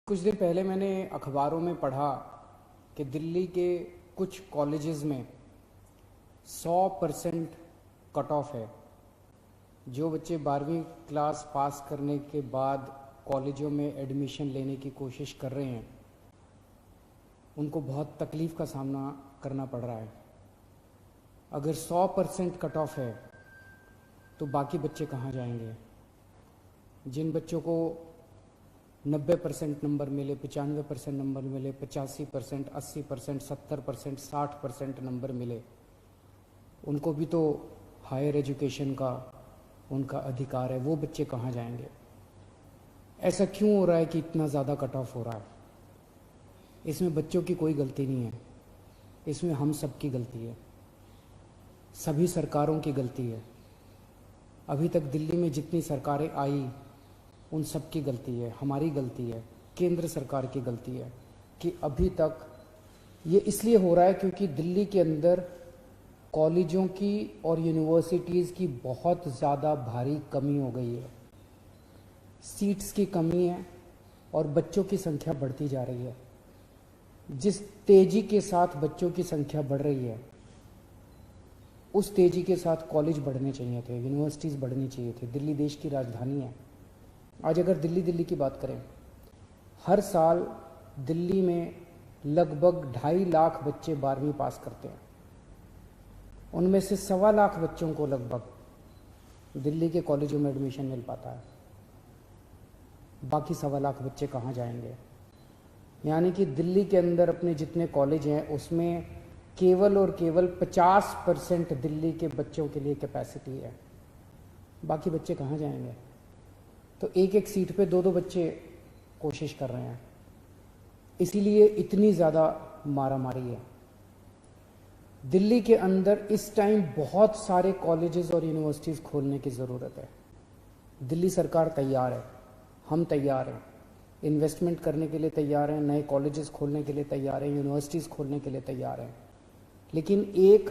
कुछ दिन पहले मैंने अखबारों में पढ़ा कि दिल्ली के कुछ कॉलेजेस में 100% कट ऑफ है। जो बच्चे 12वीं क्लास पास करने के बाद कॉलेजों में एडमिशन लेने की कोशिश कर रहे हैं, उनको बहुत तकलीफ़ का सामना करना पड़ रहा है। अगर 100% कट ऑफ है तो बाकी बच्चे कहाँ जाएंगे? जिन बच्चों को 90% नंबर मिले, 95% नंबर मिले, 85%, 80%, 70%, 60% नंबर मिले, उनको भी तो हायर एजुकेशन का उनका अधिकार है। वो बच्चे कहाँ जाएंगे? ऐसा क्यों हो रहा है कि इतना ज़्यादा कट ऑफ हो रहा है? इसमें बच्चों की कोई गलती नहीं है, इसमें हम सब की गलती है, सभी सरकारों की गलती है। अभी तक दिल्ली में जितनी सरकारें आई उन सब की गलती है, हमारी गलती है, केंद्र सरकार की गलती है कि अभी तक ये इसलिए हो रहा है क्योंकि दिल्ली के अंदर कॉलेजों की और यूनिवर्सिटीज़ की बहुत ज़्यादा भारी कमी हो गई है। सीट्स की कमी है और बच्चों की संख्या बढ़ती जा रही है। जिस तेज़ी के साथ बच्चों की संख्या बढ़ रही है उस तेज़ी के साथ कॉलेज बढ़ने चाहिए थे, यूनिवर्सिटीज़ बढ़नी चाहिए थी। दिल्ली देश की राजधानी है। आज अगर दिल्ली की बात करें, हर साल दिल्ली में लगभग 2.5 लाख बच्चे 12वीं पास करते हैं। उनमें से 1.25 लाख बच्चों को लगभग दिल्ली के कॉलेजों में एडमिशन मिल पाता है। बाकी 1.25 लाख बच्चे कहाँ जाएंगे? यानी कि दिल्ली के अंदर अपने जितने कॉलेज हैं उसमें केवल और केवल 50% दिल्ली के बच्चों के लिए कैपेसिटी है। बाकी बच्चे कहाँ जाएंगे? तो एक एक सीट पे 2-2 बच्चे कोशिश कर रहे हैं, इसीलिए इतनी ज़्यादा मारामारी है। दिल्ली के अंदर इस टाइम बहुत सारे कॉलेजेस और यूनिवर्सिटीज़ खोलने की ज़रूरत है। दिल्ली सरकार तैयार है, हम तैयार हैं, इन्वेस्टमेंट करने के लिए तैयार हैं, नए कॉलेजेस खोलने के लिए तैयार हैं, यूनिवर्सिटीज़ खोलने के लिए तैयार हैं। लेकिन एक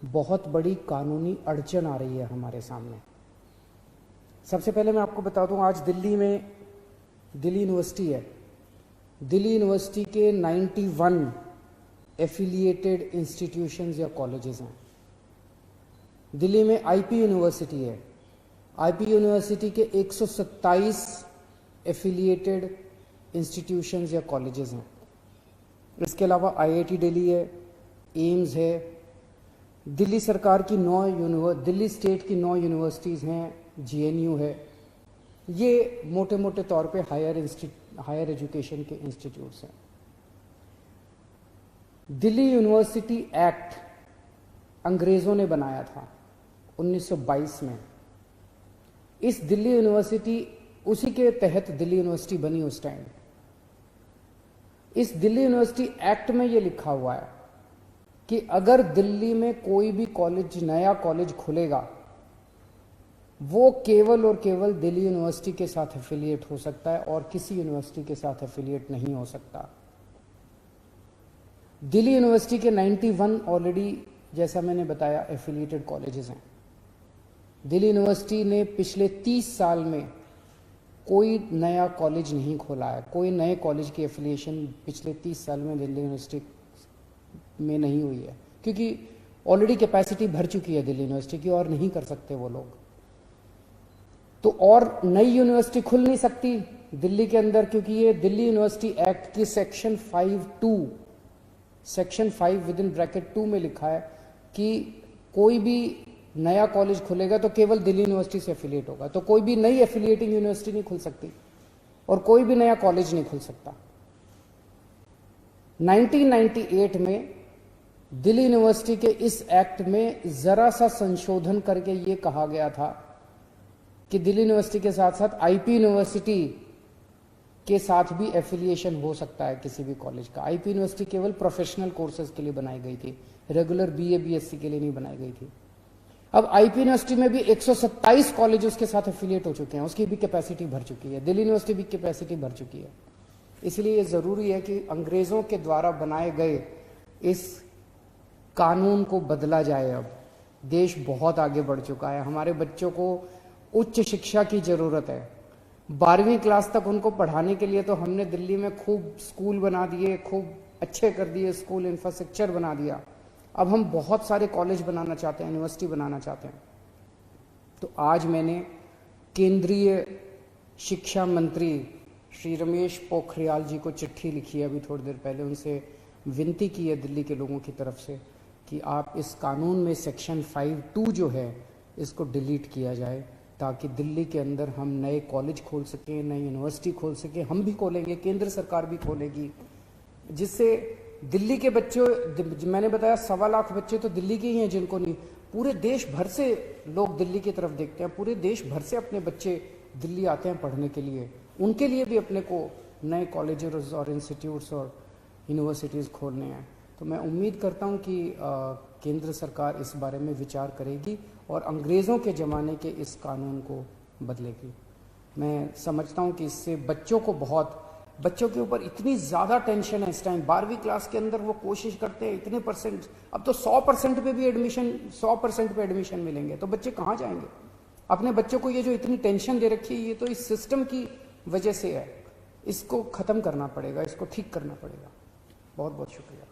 बहुत बड़ी कानूनी अड़चन आ रही है हमारे सामने। सबसे पहले मैं आपको बता दूं, आज दिल्ली में दिल्ली यूनिवर्सिटी है। दिल्ली यूनिवर्सिटी के 91 एफिलिएटेड इंस्टीट्यूशंस या कॉलेजेस हैं। दिल्ली में आईपी यूनिवर्सिटी है। आईपी यूनिवर्सिटी के 127 एफिलिएटेड इंस्टीट्यूशंस या कॉलेजेस हैं। इसके अलावा आईआईटी दिल्ली है, एम्स है। दिल्ली सरकार की दिल्ली स्टेट की 9 यूनिवर्सिटीज़ हैं, जीएनयू है। ये मोटे मोटे तौर पे हायर एजुकेशन के इंस्टीट्यूट्स हैं। दिल्ली यूनिवर्सिटी एक्ट अंग्रेज़ों ने बनाया था 1922 में। इस दिल्ली यूनिवर्सिटी, उसी के तहत दिल्ली यूनिवर्सिटी बनी उस टाइम। इस दिल्ली यूनिवर्सिटी एक्ट में ये लिखा हुआ है कि अगर दिल्ली में कोई भी कॉलेज, नया कॉलेज खुलेगा, वो केवल और केवल दिल्ली यूनिवर्सिटी के साथ एफिलिएट हो सकता है और किसी यूनिवर्सिटी के साथ एफिलिएट नहीं हो सकता। दिल्ली यूनिवर्सिटी के 91 ऑलरेडी, जैसा मैंने बताया, एफिलिएटेड कॉलेजेस हैं। दिल्ली यूनिवर्सिटी ने पिछले 30 साल में कोई नया कॉलेज नहीं खोला है। कोई नए कॉलेज की एफिलिएशन पिछले 30 साल में दिल्ली यूनिवर्सिटी में नहीं हुई है, क्योंकि ऑलरेडी कैपेसिटी भर चुकी है दिल्ली यूनिवर्सिटी की और नहीं कर सकते वो लोग। तो और नई यूनिवर्सिटी खुल नहीं सकती दिल्ली के अंदर, क्योंकि ये दिल्ली यूनिवर्सिटी एक्ट की सेक्शन 5 विद इन ब्रैकेट 2 में लिखा है कि कोई भी नया कॉलेज खुलेगा तो केवल दिल्ली यूनिवर्सिटी से एफिलिएट होगा। तो कोई भी नई एफिलिएटिंग यूनिवर्सिटी नहीं खुल सकती और कोई भी नया कॉलेज नहीं खुल सकता। 1998 में दिल्ली यूनिवर्सिटी के इस एक्ट में जरा सा संशोधन करके ये कहा गया था कि दिल्ली यूनिवर्सिटी के साथ साथ आईपी यूनिवर्सिटी के साथ भी एफिलिएशन हो सकता है किसी भी कॉलेज का। आईपी यूनिवर्सिटी केवल प्रोफेशनल कोर्सेज के लिए बनाई गई थी, रेगुलर बीए बीएससी के लिए नहीं बनाई गई थी। अब आईपी यूनिवर्सिटी में भी 127 कॉलेज उसके साथ एफिलिएट हो चुके हैं, उसकी भी कैपेसिटी भर चुकी है। दिल्ली यूनिवर्सिटी भी कैपेसिटी भर चुकी है। इसलिए ये ज़रूरी है कि अंग्रेज़ों के द्वारा बनाए गए इस कानून को बदला जाए। अब देश बहुत आगे बढ़ चुका है, हमारे बच्चों को उच्च शिक्षा की ज़रूरत है। 12वीं क्लास तक उनको पढ़ाने के लिए तो हमने दिल्ली में खूब स्कूल बना दिए, खूब अच्छे कर दिए, स्कूल इंफ्रास्ट्रक्चर बना दिया। अब हम बहुत सारे कॉलेज बनाना चाहते हैं, यूनिवर्सिटी बनाना चाहते हैं। तो आज मैंने केंद्रीय शिक्षा मंत्री श्री रमेश पोखरियाल जी को चिट्ठी लिखी है, अभी थोड़ी देर पहले। उनसे विनती की है दिल्ली के लोगों की तरफ से कि आप इस कानून में सेक्शन 5(2) जो है इसको डिलीट किया जाए, ताकि दिल्ली के अंदर हम नए कॉलेज खोल सकें, नई यूनिवर्सिटी खोल सकें। हम भी खोलेंगे, केंद्र सरकार भी खोलेगी, जिससे दिल्ली के बच्चे, मैंने बताया 1.25 लाख बच्चे तो दिल्ली के ही हैं जिनको नहीं, पूरे देश भर से लोग दिल्ली की तरफ देखते हैं, पूरे देश भर से अपने बच्चे दिल्ली आते हैं पढ़ने के लिए। उनके लिए भी अपने को नए कॉलेजेस और इंस्टीट्यूट्स और यूनिवर्सिटीज़ खोलने हैं। तो मैं उम्मीद करता हूं कि केंद्र सरकार इस बारे में विचार करेगी और अंग्रेज़ों के ज़माने के इस कानून को बदलेगी। मैं समझता हूं कि इससे बच्चों के ऊपर इतनी ज़्यादा टेंशन है इस टाइम। 12वीं क्लास के अंदर वो कोशिश करते हैं इतने परसेंट, अब तो 100% पे भी एडमिशन, 100% पे एडमिशन मिलेंगे, तो बच्चे कहाँ जाएंगे? अपने बच्चों को ये जो इतनी टेंशन दे रखी है, ये तो इस सिस्टम की वजह से है। इसको ख़त्म करना पड़ेगा, इसको ठीक करना पड़ेगा। बहुत बहुत शुक्रिया।